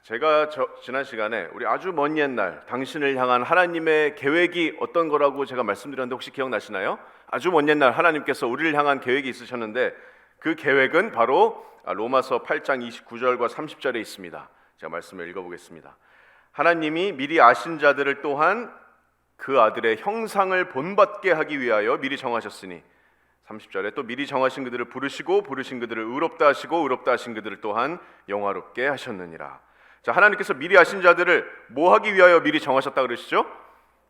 제가 지난 시간에 우리 아주 먼 옛날 당신을 향한 하나님의 계획이 어떤 거라고 제가 말씀드렸는데 혹시 기억나시나요? 아주 먼 옛날 하나님께서 우리를 향한 계획이 있으셨는데 그 계획은 바로 로마서 8장 29절과 30절에 있습니다. 제가 말씀을 읽어보겠습니다. 하나님이 미리 아신 자들을 또한 그 아들의 형상을 본받게 하기 위하여 미리 정하셨으니 30절에 또 미리 정하신 그들을 부르시고 부르신 그들을 의롭다 하시고 의롭다 하신 그들을 또한 영화롭게 하셨느니라. 자, 하나님께서 미리 아신 자들을 뭐 하기 위하여 미리 정하셨다 그러시죠?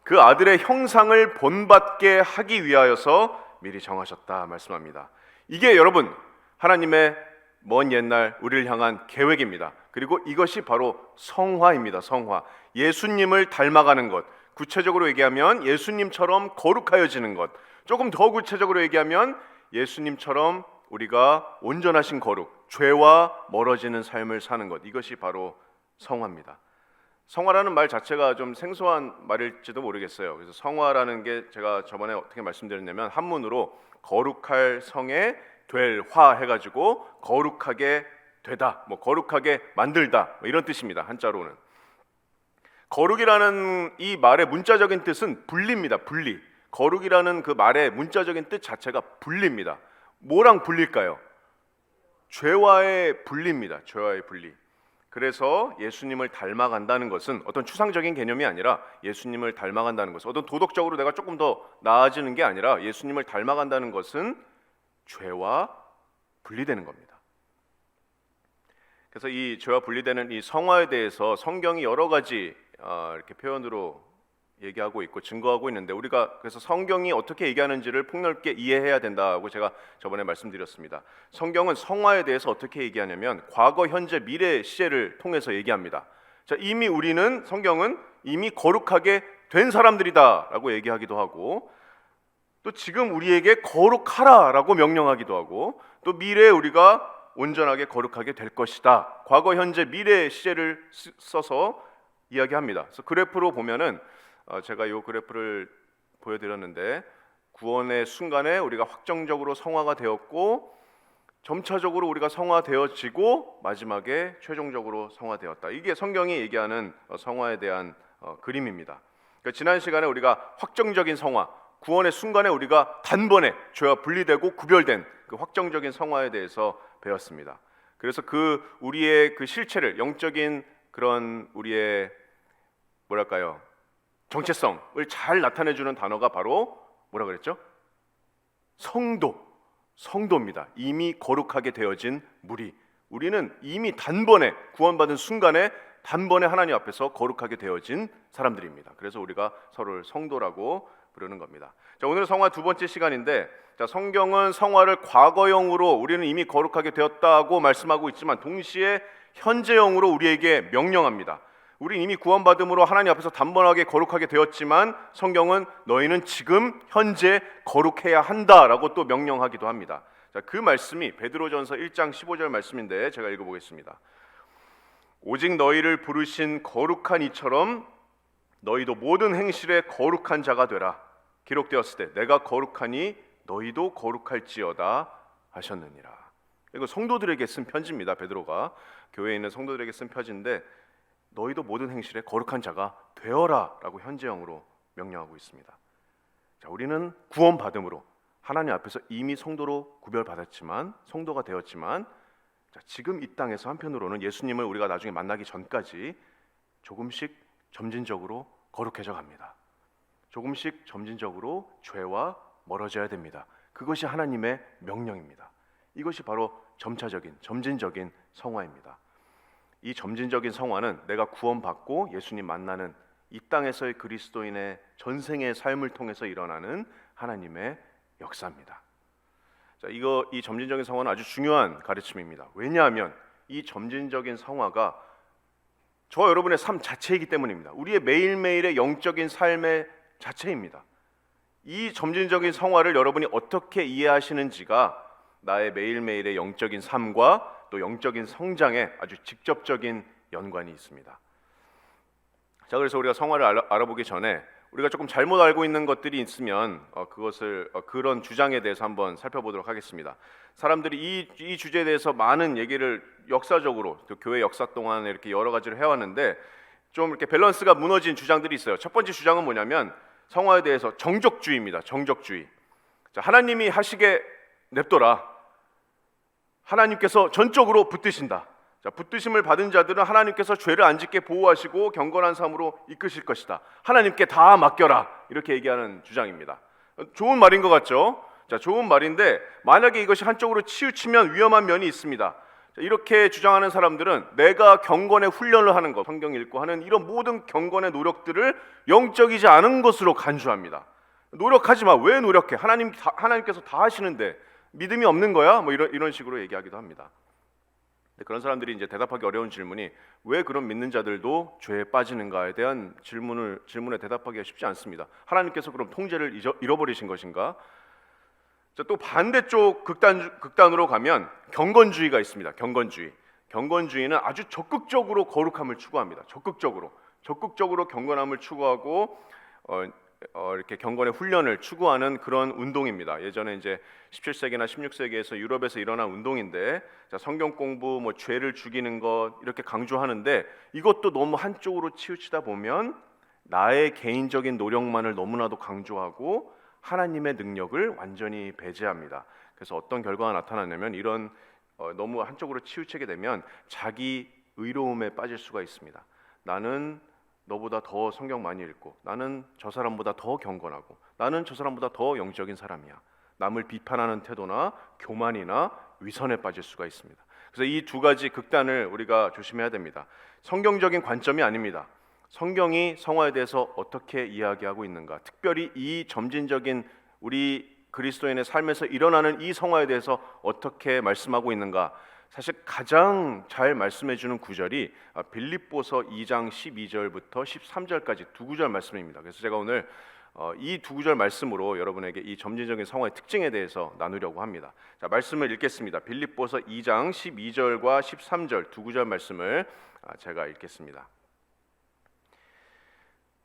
그 아들의 형상을 본받게 하기 위하여서 미리 정하셨다 말씀합니다. 이게 여러분 하나님의 먼 옛날 우리를 향한 계획입니다. 그리고 이것이 바로 성화입니다. 성화. 예수님을 닮아가는 것. 구체적으로 얘기하면 예수님처럼 거룩하여지는 것. 조금 더 구체적으로 얘기하면 예수님처럼 우리가 온전하신 거룩, 죄와 멀어지는 삶을 사는 것. 이것이 바로 성화입니다. 성화라는 말 자체가 좀 생소한 말일지도 모르겠어요. 그래서 성화라는 게 제가 저번에 어떻게 말씀드렸냐면 한문으로 거룩할 성에 될 화 해가지고 거룩하게 되다, 거룩하게 만들다 이런 뜻입니다. 한자로는. 거룩이라는 이 말의 문자적인 뜻은 분리입니다. 분리. 거룩이라는 그 말의 문자적인 뜻 자체가 분리입니다. 뭐랑 분리일까요? 죄와의 분리입니다. 죄와의 분리. 그래서 예수님을 닮아간다는 것은 어떤 추상적인 개념이 아니라 예수님을 닮아간다는 것은 어떤 도덕적으로 내가 조금 더 나아지는 게 아니라 예수님을 닮아간다는 것은 죄와 분리되는 겁니다. 그래서 이 죄와 분리되는 이 성화에 대해서 성경이 여러 가지 이렇게 표현으로 얘기하고 있고 증거하고 있는데 우리가 그래서 성경이 어떻게 얘기하는지를 폭넓게 이해해야 된다고 제가 저번에 말씀드렸습니다. 성경은 성화에 대해서 어떻게 얘기하냐면 과거, 현재, 미래 시제를 통해서 얘기합니다. 자, 이미 우리는 성경은 이미 거룩하게 된 사람들이다라고 얘기하기도 하고 또 지금 우리에게 거룩하라라고 명령하기도 하고 또 미래에 우리가 온전하게 거룩하게 될 것이다. 과거, 현재, 미래 시제를 써서 이야기합니다. 그래서 그래프로 보면은 제가 이 그래프를 보여드렸는데 구원의 순간에 우리가 확정적으로 성화가 되었고 점차적으로 우리가 성화되어지고 마지막에 최종적으로 성화되었다. 이게 성경이 얘기하는 성화에 대한 그림입니다. 그러니까 지난 시간에 우리가 확정적인 성화, 구원의 순간에 우리가 단번에 죄와 분리되고 구별된 그 확정적인 성화에 대해서 배웠습니다. 그래서 그 우리의 그 실체를 영적인 그런 우리의 뭐랄까요? 정체성을 잘 나타내주는 단어가 바로 뭐라 그랬죠? 성도입니다. 이미 거룩하게 되어진 무리. 우리는 이미 단번에 구원받은 순간에 단번에 하나님 앞에서 거룩하게 되어진 사람들입니다. 그래서 우리가 서로를 성도라고 부르는 겁니다. 자, 오늘은 성화 두 번째 시간인데 자, 성경은 성화를 과거형으로 우리는 이미 거룩하게 되었다고 말씀하고 있지만 동시에 현재형으로 우리에게 명령합니다. 우린 이미 구원받음으로 하나님 앞에서 단번하게 거룩하게 되었지만 성경은 너희는 지금 현재 거룩해야 한다라고 또 명령하기도 합니다. 자, 그 말씀이 베드로전서 1장 15절 말씀인데 제가 읽어보겠습니다. 오직 너희를 부르신 거룩한 이처럼 너희도 모든 행실에 거룩한 자가 되라. 기록되었을 때 내가 거룩하니 너희도 거룩할지어다 하셨느니라. 이거 성도들에게 쓴 편지입니다. 베드로가 교회에 있는 성도들에게 쓴 편지인데 너희도 모든 행실에 거룩한 자가 되어라 라고 현재형으로 명령하고 있습니다. 자, 우리는 구원받음으로 하나님 앞에서 이미 성도로 구별받았지만 성도가 되었지만 자, 지금 이 땅에서 한편으로는 예수님을 우리가 나중에 만나기 전까지 조금씩 점진적으로 거룩해져 갑니다. 조금씩 점진적으로 죄와 멀어져야 됩니다. 그것이 하나님의 명령입니다. 이것이 바로 점차적인 점진적인 성화입니다. 이 점진적인 성화는 내가 구원받고 예수님 만나는 이 땅에서의 그리스도인의 전생의 삶을 통해서 일어나는 하나님의 역사입니다. 자, 이 점진적인 성화는 아주 중요한 가르침입니다. 왜냐하면 이 점진적인 성화가 저와 여러분의 삶 자체이기 때문입니다. 우리의 매일매일의 영적인 삶의 자체입니다. 이 점진적인 성화를 여러분이 어떻게 이해하시는지가 나의 매일매일의 영적인 삶과 또 영적인 성장에 아주 직접적인 연관이 있습니다. 자, 그래서 우리가 성화를 알아보기 전에 우리가 조금 잘못 알고 있는 것들이 있으면 그런 주장에 대해서 한번 살펴보도록 하겠습니다. 사람들이 이 주제에 대해서 많은 얘기를 역사적으로 또 교회 역사 동안에 이렇게 여러 가지를 해왔는데 좀 이렇게 밸런스가 무너진 주장들이 있어요. 첫 번째 주장은 뭐냐면 성화에 대해서 정적주의입니다. 정적주의. 자, 하나님이 하시게 냅둬라. 하나님께서 전적으로 붙드신다. 자, 붙드심을 받은 자들은 하나님께서 죄를 안 짓게 보호하시고 경건한 삶으로 이끄실 것이다. 하나님께 다 맡겨라. 이렇게 얘기하는 주장입니다. 좋은 말인 것 같죠? 자, 좋은 말인데 만약에 이것이 한쪽으로 치우치면 위험한 면이 있습니다. 자, 이렇게 주장하는 사람들은 내가 경건의 훈련을 하는 것, 성경 읽고 하는 이런 모든 경건의 노력들을 영적이지 않은 것으로 간주합니다. 노력하지 마. 왜 노력해? 하나님께서 다 하시는데 믿음이 없는 거야? 뭐 이런 식으로 얘기하기도 합니다. 그런 사람들이 이제 대답하기 어려운 질문이 왜 그런 믿는 자들도 죄에 빠지는가에 대한 질문에 대답하기가 쉽지 않습니다. 하나님께서 그럼 통제를 잃어버리신 것인가? 자, 또 반대쪽 극단으로 가면 경건주의가 있습니다. 경건주의는 아주 적극적으로 거룩함을 추구합니다. 적극적으로 경건함을 추구하고 이렇게 경건의 훈련을 추구하는 그런 운동입니다. 예전에 이제 17세기나 16세기에서 유럽에서 일어난 운동인데, 자, 성경 공부, 뭐 죄를 죽이는 것 이렇게 강조하는데 이것도 너무 한쪽으로 치우치다 보면 나의 개인적인 노력만을 너무나도 강조하고 하나님의 능력을 완전히 배제합니다. 그래서 어떤 결과가 나타나냐면 이런 너무 한쪽으로 치우치게 되면 자기 의로움에 빠질 수가 있습니다. 나는 너보다 더 성경 많이 읽고, 나는 저 사람보다 더 경건하고, 나는 저 사람보다 더 영적인 사람이야. 남을 비판하는 태도나 교만이나 위선에 빠질 수가 있습니다. 그래서 이 두 가지 극단을 우리가 조심해야 됩니다. 성경적인 관점이 아닙니다. 성경이 성화에 대해서 어떻게 이야기하고 있는가, 특별히 이 점진적인 우리 그리스도인의 삶에서 일어나는 이 성화에 대해서 어떻게 말씀하고 있는가, 사실 가장 잘 말씀해주는 구절이 빌립보서 2장 12절부터 13절까지 두 구절 말씀입니다. 그래서 제가 오늘 이 두 구절 말씀으로 여러분에게 이 점진적인 성화의 특징에 대해서 나누려고 합니다. 자, 말씀을 읽겠습니다. 빌립보서 2장 12절과 13절 두 구절 말씀을 제가 읽겠습니다.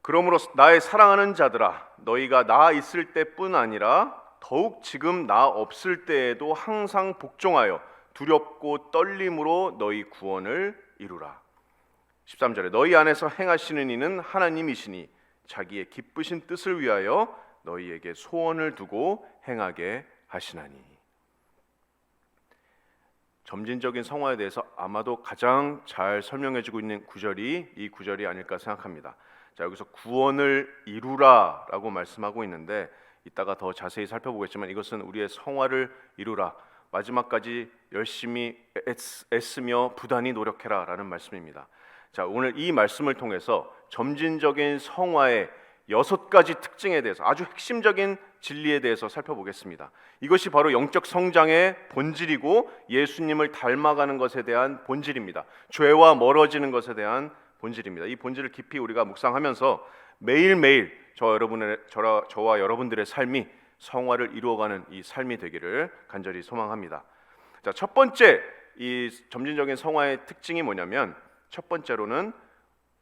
그러므로 나의 사랑하는 자들아, 너희가 나 있을 때뿐 아니라 더욱 지금 나 없을 때에도 항상 복종하여 두렵고 떨림으로 너희 구원을 이루라. 13절에 너희 안에서 행하시는 이는 하나님이시니 자기의 기쁘신 뜻을 위하여 너희에게 소원을 두고 행하게 하시나니. 점진적인 성화에 대해서 아마도 가장 잘 설명해주고 있는 구절이 이 구절이 아닐까 생각합니다. 자, 여기서 구원을 이루라라고 말씀하고 있는데 이따가 더 자세히 살펴보겠지만 이것은 우리의 성화를 이루라, 마지막까지 열심히 애쓰며 부단히 노력해라 라는 말씀입니다. 자, 오늘 이 말씀을 통해서 점진적인 성화의 6가지 특징에 대해서, 아주 핵심적인 진리에 대해서 살펴보겠습니다. 이것이 바로 영적 성장의 본질이고 예수님을 닮아가는 것에 대한 본질입니다. 죄와 멀어지는 것에 대한 본질입니다. 이 본질을 깊이 우리가 묵상하면서 매일매일 저와 여러분들의 삶이 성화를 이루어가는 이 삶이 되기를 간절히 소망합니다. 자, 첫 번째 이 점진적인 성화의 특징이 뭐냐면, 첫 번째로는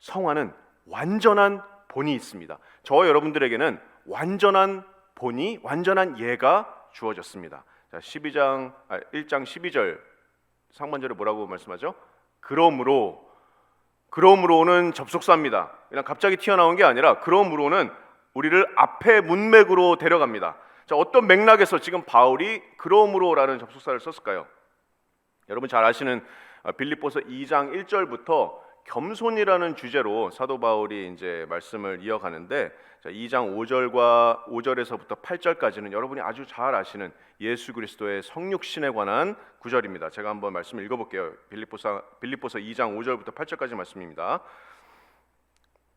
성화는 완전한 본이 있습니다. 저와 여러분들에게는 완전한 본이, 완전한 예가 주어졌습니다. 자, 1장 12절 상반절에 뭐라고 말씀하죠? 그러므로는 접속사입니다. 그냥 갑자기 튀어나온 게 아니라 그러므로는 우리를 앞에 문맥으로 데려갑니다. 자, 어떤 맥락에서 지금 바울이 그러므로라는 접속사를 썼을까요? 여러분 잘 아시는 빌립보서 2장 1절부터 겸손이라는 주제로 사도 바울이 이제 말씀을 이어가는데, 자, 2장 5절에서부터 8절까지는 여러분이 아주 잘 아시는 예수 그리스도의 성육신에 관한 구절입니다. 제가 한번 말씀을 읽어볼게요. 빌립보서 2장 5절부터 8절까지 말씀입니다.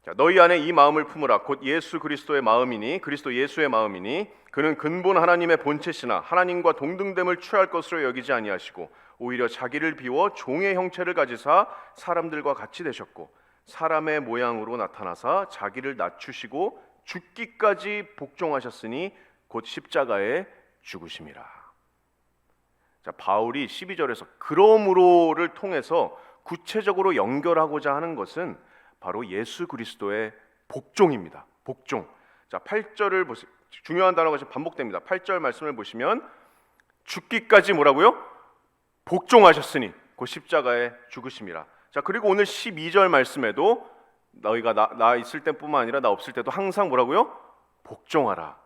자, 너희 안에 이 마음을 품으라. 곧 예수 그리스도의 마음이니, 그리스도 예수의 마음이니, 그는 근본 하나님의 본체시나 하나님과 동등됨을 취할 것으로 여기지 아니하시고 오히려 자기를 비워 종의 형체를 가지사 사람들과 같이 되셨고 사람의 모양으로 나타나사 자기를 낮추시고 죽기까지 복종하셨으니 곧 십자가에 죽으심이라. 자, 바울이 12절에서 그러므로를 통해서 구체적으로 연결하고자 하는 것은 바로 예수 그리스도의 복종입니다. 복종. 자, 8절을 보세요. 중요한 단어가 지금 반복됩니다. 8절 말씀을 보시면 죽기까지 뭐라고요? 복종하셨으니. 그 십자가의 죽으심이라. 자, 그리고 오늘 12절 말씀에도 너희가 나 있을 때뿐만 아니라 나 없을 때도 항상 뭐라고요? 복종하라.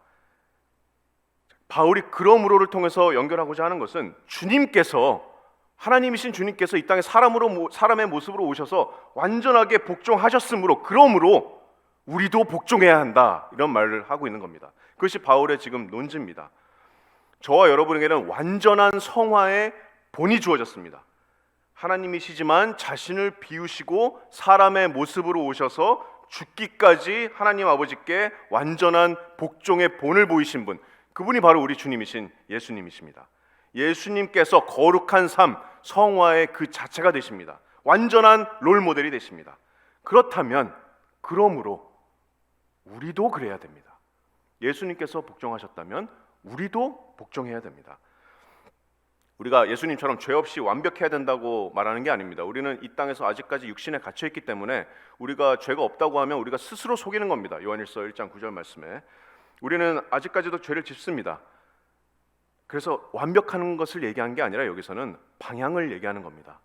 바울이 그러므로를 통해서 연결하고자 하는 것은 주님께서, 하나님이신 주님께서 이 땅에 사람의 모습으로 오셔서 완전하게 복종하셨으므로, 그러므로 우리도 복종해야 한다, 이런 말을 하고 있는 겁니다. 그것이 바울의 지금 논지입니다. 저와 여러분에게는 완전한 성화의 본이 주어졌습니다. 하나님이시지만 자신을 비우시고 사람의 모습으로 오셔서 죽기까지 하나님 아버지께 완전한 복종의 본을 보이신 분, 그분이 바로 우리 주님이신 예수님이십니다. 예수님께서 거룩한 삶, 성화의 그 자체가 되십니다. 완전한 롤모델이 되십니다. 그렇다면, 그러므로 우리도 그래야 됩니다. 예수님께서 복종하셨다면 우리도 복종해야 됩니다. 우리가 예수님처럼 죄 없이 완벽해야 된다고 말하는 게 아닙니다. 우리는 이 땅에서 아직까지 육신에 갇혀 있기 때문에 우리가 죄가 없다고 하면 우리가 스스로 속이는 겁니다. 요한일서 1장 9절 말씀에 우리는 아직까지도 죄를 짓습니다. 그래서 완벽한 것을 얘기한 게 아니라 여기서는 방향을 얘기하는 겁니다.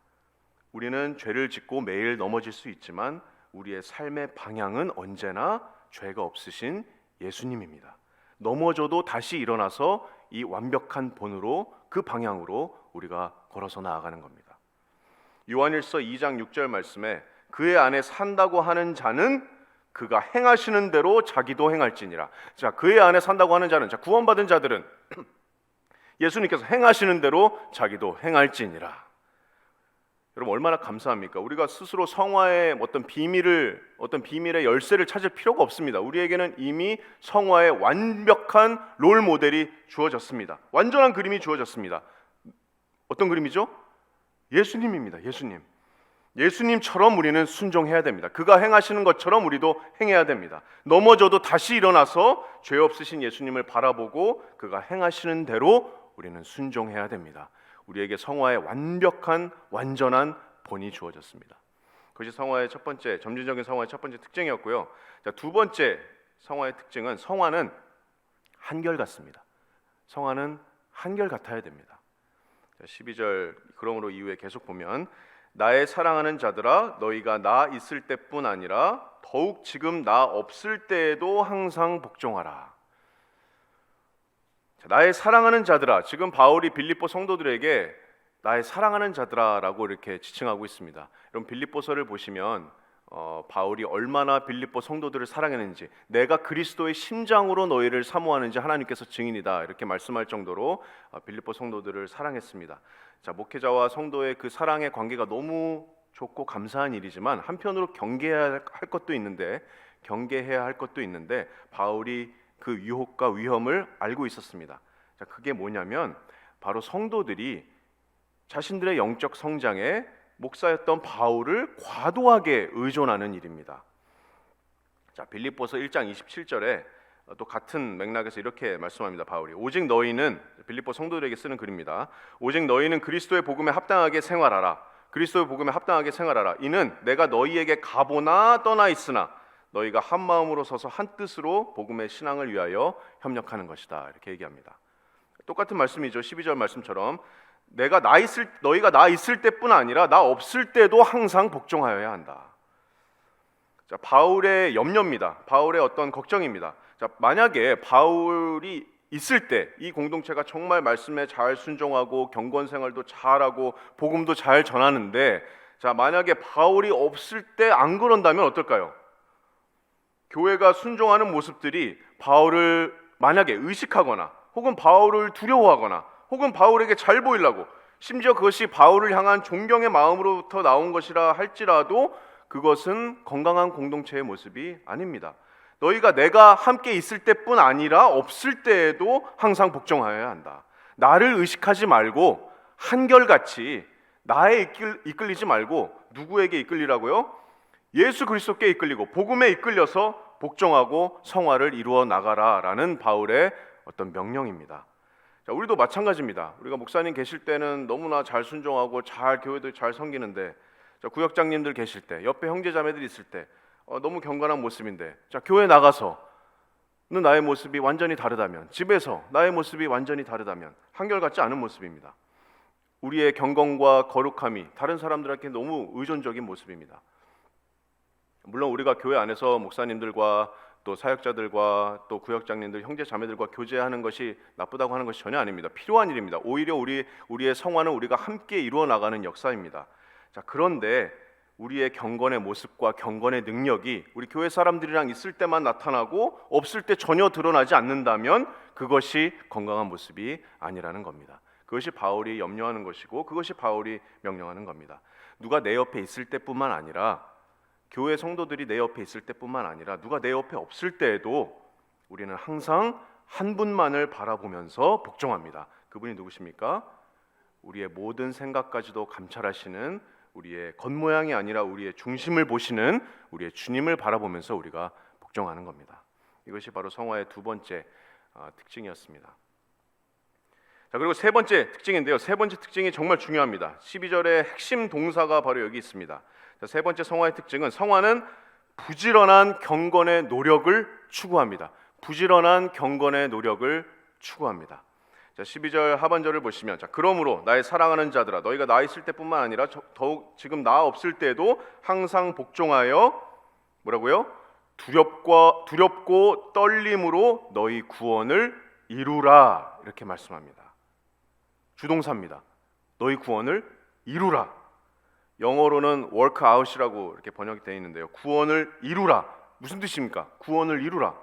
우리는 죄를 짓고 매일 넘어질 수 있지만 우리의 삶의 방향은 언제나 죄가 없으신 예수님입니다. 넘어져도 다시 일어나서 이 완벽한 본으로, 그 방향으로 우리가 걸어서 나아가는 겁니다. 요한일서 2장 6절 말씀에 그의 안에 산다고 하는 자는 그가 행하시는 대로 자기도 행할지니라. 자, 그의 안에 산다고 하는 자는, 자, 구원받은 자들은 예수님께서 행하시는 대로 자기도 행할지니라. 여러분 얼마나 감사합니까? 우리가 스스로 성화의 어떤 비밀의 열쇠를 찾을 필요가 없습니다. 우리에게는 이미 성화의 완벽한 롤 모델이 주어졌습니다. 완전한 그림이 주어졌습니다. 어떤 그림이죠? 예수님입니다. 예수님처럼 우리는 순종해야 됩니다. 그가 행하시는 것처럼 우리도 행해야 됩니다. 넘어져도 다시 일어나서 죄 없으신 예수님을 바라보고 그가 행하시는 대로 우리는 순종해야 됩니다. 우리에게 성화의 완벽한 완전한 본이 주어졌습니다. 그것이 성화의 첫 번째, 점진적인 성화의 첫 번째 특징이었고요. 자, 두 번째 성화의 특징은 성화는 한결같습니다. 성화는 한결같아야 됩니다. 자, 12절 그러므로 이후에 계속 보면 나의 사랑하는 자들아 너희가 나 있을 때뿐 아니라 더욱 지금 나 없을 때에도 항상 복종하라. 나의 사랑하는 자들아, 지금 바울이 빌립보 성도들에게 나의 사랑하는 자들아라고 이렇게 지칭하고 있습니다. 여러분 빌립보서를 보시면 바울이 얼마나 빌립보 성도들을 사랑했는지, 내가 그리스도의 심장으로 너희를 사모하는지 하나님께서 증인이다, 이렇게 말씀할 정도로 빌립보 성도들을 사랑했습니다. 자, 목회자와 성도의 그 사랑의 관계가 너무 좋고 감사한 일이지만 한편으로 경계해야 할 것도 있는데 바울이 그 유혹과 위험을 알고 있었습니다. 자, 그게 뭐냐면 바로 성도들이 자신들의 영적 성장에 목사였던 바울을 과도하게 의존하는 일입니다. 자, 빌립보서 1장 27절에 또 같은 맥락에서 이렇게 말씀합니다. 바울이 오직 너희는, 빌립보 성도들에게 쓰는 글입니다. 오직 너희는 그리스도의 복음에 합당하게 생활하라. 그리스도의 복음에 합당하게 생활하라. 이는 내가 너희에게 가보나 떠나 있으나 너희가 한 마음으로 서서 한 뜻으로 복음의 신앙을 위하여 협력하는 것이다, 이렇게 얘기합니다. 똑같은 말씀이죠. 12절 말씀처럼 너희가 나 있을 때뿐 아니라 나 없을 때도 항상 복종하여야 한다. 자, 바울의 염려입니다. 바울의 어떤 걱정입니다. 자, 만약에 바울이 있을 때 이 공동체가 정말 말씀에 잘 순종하고 경건 생활도 잘하고 복음도 잘 전하는데, 자, 만약에 바울이 없을 때 안 그런다면 어떨까요? 교회가 순종하는 모습들이 바울을 만약에 의식하거나 혹은 바울을 두려워하거나 혹은 바울에게 잘 보이려고, 심지어 그것이 바울을 향한 존경의 마음으로부터 나온 것이라 할지라도 그것은 건강한 공동체의 모습이 아닙니다. 너희가 내가 함께 있을 때뿐 아니라 없을 때에도 항상 복종하여야 한다. 나를 의식하지 말고 한결같이 나에 이끌리지 말고 누구에게 이끌리라고요? 예수 그리스도께 이끌리고 복음에 이끌려서 복종하고 성화를 이루어 나가라라는 바울의 어떤 명령입니다. 자, 우리도 마찬가지입니다. 우리가 목사님 계실 때는 너무나 잘 순종하고 잘 교회도 잘 섬기는데, 자, 구역장님들 계실 때, 옆에 형제자매들이 있을 때 너무 경건한 모습인데, 자, 교회 나가서는 나의 모습이 완전히 다르다면, 집에서 나의 모습이 완전히 다르다면 한결같지 않은 모습입니다. 우리의 경건과 거룩함이 다른 사람들에게 너무 의존적인 모습입니다. 물론 우리가 교회 안에서 목사님들과 또 사역자들과 또 구역장님들, 형제 자매들과 교제하는 것이 나쁘다고 하는 것이 전혀 아닙니다. 필요한 일입니다. 오히려 우리의 성화는 우리가 함께 이루어 나가는 역사입니다. 자, 그런데 우리의 경건의 모습과 경건의 능력이 우리 교회 사람들이랑 있을 때만 나타나고 없을 때 전혀 드러나지 않는다면 그것이 건강한 모습이 아니라는 겁니다. 그것이 바울이 염려하는 것이고 그것이 바울이 명령하는 겁니다. 누가 내 옆에 있을 때뿐만 아니라, 교회 성도들이 내 옆에 있을 때뿐만 아니라 누가 내 옆에 없을 때에도 우리는 항상 한 분만을 바라보면서 복종합니다. 그분이 누구십니까? 우리의 모든 생각까지도 감찰하시는, 우리의 겉모양이 아니라 우리의 중심을 보시는 우리의 주님을 바라보면서 우리가 복종하는 겁니다. 이것이 바로 성화의 두 번째 특징이었습니다. 자, 그리고 세 번째 특징인데요. 세 번째 특징이 정말 중요합니다. 12절의 핵심 동사가 바로 여기 있습니다. 자, 세 번째 성화의 특징은, 성화는 부지런한 경건의 노력을 추구합니다. 부지런한 경건의 노력을 추구합니다. 자, 12절 하반절을 보시면, 자, 그러므로 나의 사랑하는 자들아, 너희가 나 있을 때뿐만 아니라 더욱 지금 나 없을 때도 항상 복종하여 뭐라고요? 두렵고 떨림으로 너희 구원을 이루라, 이렇게 말씀합니다. 주동사입니다. 너희 구원을 이루라. 영어로는 work out이라고 이렇게 번역이 되어 있는데요. 구원을 이루라. 무슨 뜻입니까? 구원을 이루라.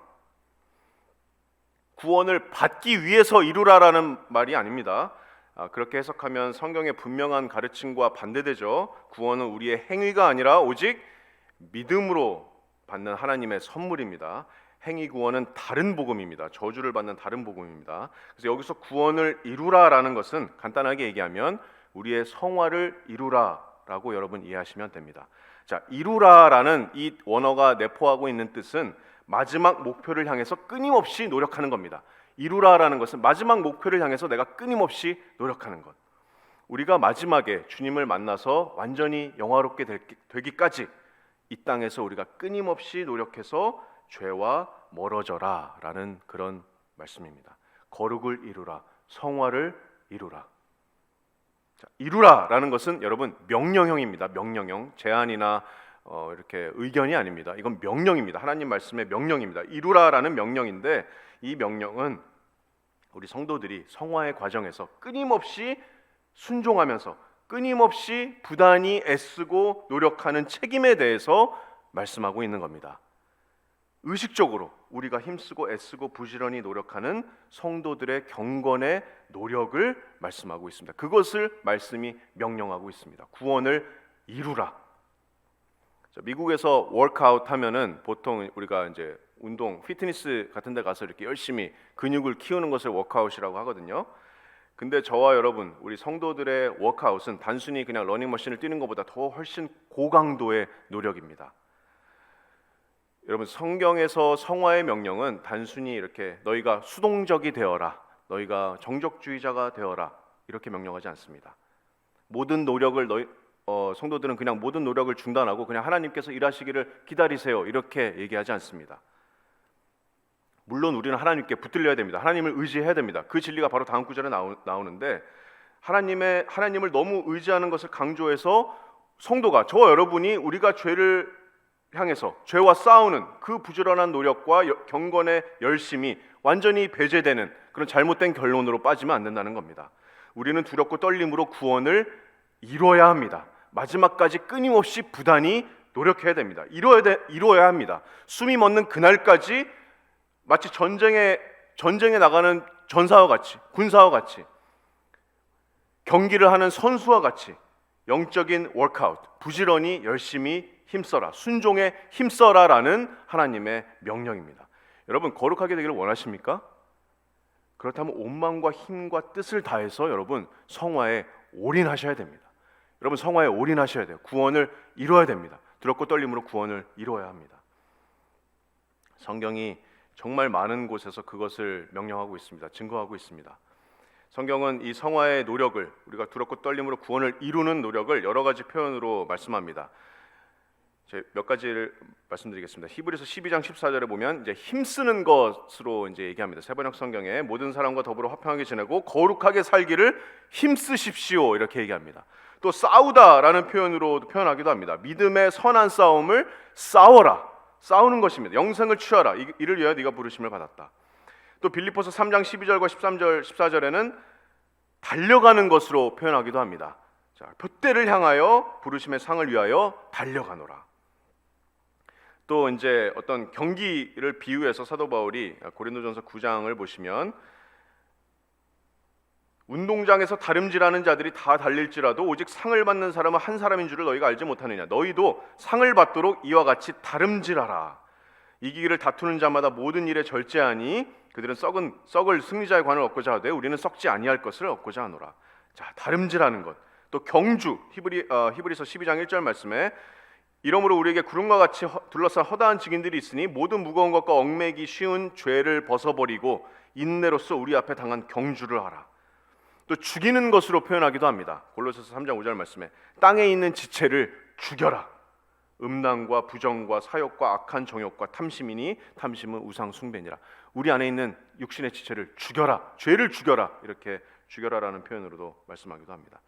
구원을 받기 위해서 이루라라는 말이 아닙니다. 그렇게 해석하면 성경의 분명한 가르침과 반대되죠. 구원은 우리의 행위가 아니라 오직 믿음으로 받는 하나님의 선물입니다. 행위 구원은 다른 복음입니다. 저주를 받는 다른 복음입니다. 그래서 여기서 구원을 이루라라는 것은 간단하게 얘기하면 우리의 성화를 이루라라고 여러분 이해하시면 됩니다. 자, 이루라라는 이 원어가 내포하고 있는 뜻은 마지막 목표를 향해서 끊임없이 노력하는 겁니다. 이루라라는 것은 마지막 목표를 향해서 내가 끊임없이 노력하는 것. 우리가 마지막에 주님을 만나서 완전히 영화롭게 되기까지 이 땅에서 우리가 끊임없이 노력해서 죄와 멀어져라 라는 그런 말씀입니다. 거룩을 이루라, 성화를 이루라. 자, 이루라 라는 것은 여러분 명령형입니다. 명령형, 제안이나 이렇게 의견이 아닙니다. 이건 명령입니다. 하나님 말씀의 명령입니다. 이루라라는 명령인데, 이 명령은 우리 성도들이 성화의 과정에서 끊임없이 순종하면서 끊임없이 부단히 애쓰고 노력하는 책임에 대해서 말씀하고 있는 겁니다. 의식적으로 우리가 힘쓰고 애쓰고 부지런히 노력하는 성도들의 경건의 노력을 말씀하고 있습니다. 그것을 말씀이 명령하고 있습니다. 구원을 이루라. 자, 미국에서 워크아웃 하면은 보통 우리가 이제 운동, 피트니스 같은 데 가서 이렇게 열심히 근육을 키우는 것을 워크아웃이라고 하거든요. 근데 저와 여러분, 우리 성도들의 워크아웃은 단순히 그냥 러닝머신을 뛰는 것보다 더 훨씬 고강도의 노력입니다. 여러분, 성경에서 성화의 명령은 단순히 이렇게 너희가 수동적이 되어라, 너희가 정적주의자가 되어라, 이렇게 명령하지 않습니다. 모든 노력을 성도들은 그냥 모든 노력을 중단하고 그냥 하나님께서 일하시기를 기다리세요, 이렇게 얘기하지 않습니다. 물론 우리는 하나님께 붙들려야 됩니다. 하나님을 의지해야 됩니다. 그 진리가 바로 다음 구절에 나오는데, 하나님을 너무 의지하는 것을 강조해서 성도가, 저와 여러분이 우리가 죄를 향해서 죄와 싸우는 그 부지런한 노력과 경건의 열심이 완전히 배제되는 그런 잘못된 결론으로 빠지면 안 된다는 겁니다. 우리는 두렵고 떨림으로 구원을 이루어야 합니다. 마지막까지 끊임없이 부단히 노력해야 됩니다. 이루어야 합니다. 숨이 멎는 그날까지 마치 전쟁에 나가는 전사와 같이, 군사와 같이, 경기를 하는 선수와 같이 영적인 워크아웃, 부지런히 열심히 힘써라, 순종에 힘써라라는 하나님의 명령입니다. 여러분, 거룩하게 되기를 원하십니까? 그렇다면 온 마음과 힘과 뜻을 다해서 여러분 성화에 올인하셔야 됩니다. 여러분, 성화에 올인하셔야 돼요. 구원을 이루어야 됩니다. 두렵고 떨림으로 구원을 이루어야 합니다. 성경이 정말 많은 곳에서 그것을 명령하고 있습니다. 증거하고 있습니다. 성경은 이 성화의 노력을, 우리가 두렵고 떨림으로 구원을 이루는 노력을 여러 가지 표현으로 말씀합니다. 몇 가지를 말씀드리겠습니다. 히브리서 12장 14절에 보면 이제 힘쓰는 것으로 이제 얘기합니다. 세번역 성경에 모든 사람과 더불어 화평하게 지내고 거룩하게 살기를 힘쓰십시오 이렇게 얘기합니다. 또 싸우다라는 표현으로 표현하기도 합니다. 믿음의 선한 싸움을 싸워라. 싸우는 것입니다. 영생을 취하라. 이를 위하여 네가 부르심을 받았다. 또 빌립보서 3장 12절과 13절 14절에는 달려가는 것으로 표현하기도 합니다. 자, 표대를 향하여 부르심의 상을 위하여 달려가노라. 또 이제 어떤 경기를 비유해서 사도 바울이 고린도전서 9장을 보시면 운동장에서 다름질하는 자들이 다 달릴지라도 오직 상을 받는 사람은 한 사람인 줄을 너희가 알지 못하느냐. 너희도 상을 받도록 이와 같이 다름질하라. 이기기를 다투는 자마다 모든 일에 절제하니 그들은 썩을 승리자의 관을 얻고자 하되 우리는 썩지 아니할 것을 얻고자 하노라. 자, 다름질하는 것. 또 경주 히브리서 12장 1절 말씀에 이러므로 우리에게 구름과 같이 둘러싼 허다한 증인들이 있으니 모든 무거운 것과 얽매기 쉬운 죄를 벗어버리고 인내로서 우리 앞에 당한 경주를 하라. 또 죽이는 것으로 표현하기도 합니다. 골로새서 3장 5절 말씀에 땅에 있는 지체를 죽여라. 음란과 부정과 사욕과 악한 정욕과 탐심이니 탐심은 우상 숭배니라. 우리 안에 있는 육신의 지체를 죽여라. 죄를 죽여라. 이렇게 죽여라라는 표현으로도 말씀하기도 합니다.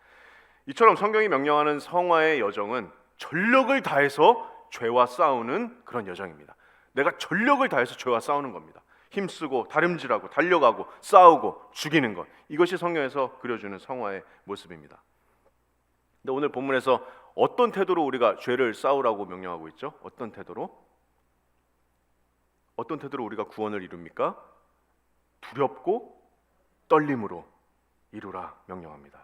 이처럼 성경이 명령하는 성화의 여정은 전력을 다해서 죄와 싸우는 그런 여정입니다. 내가 전력을 다해서 죄와 싸우는 겁니다. 힘쓰고 다름질하고 달려가고 싸우고 죽이는 것. 이것이 성경에서 그려주는 성화의 모습입니다. 근데 오늘 본문에서 어떤 태도로 우리가 죄를 싸우라고 명령하고 있죠? 어떤 태도로 우리가 구원을 이룹니까? 두렵고 떨림으로 이루라 명령합니다.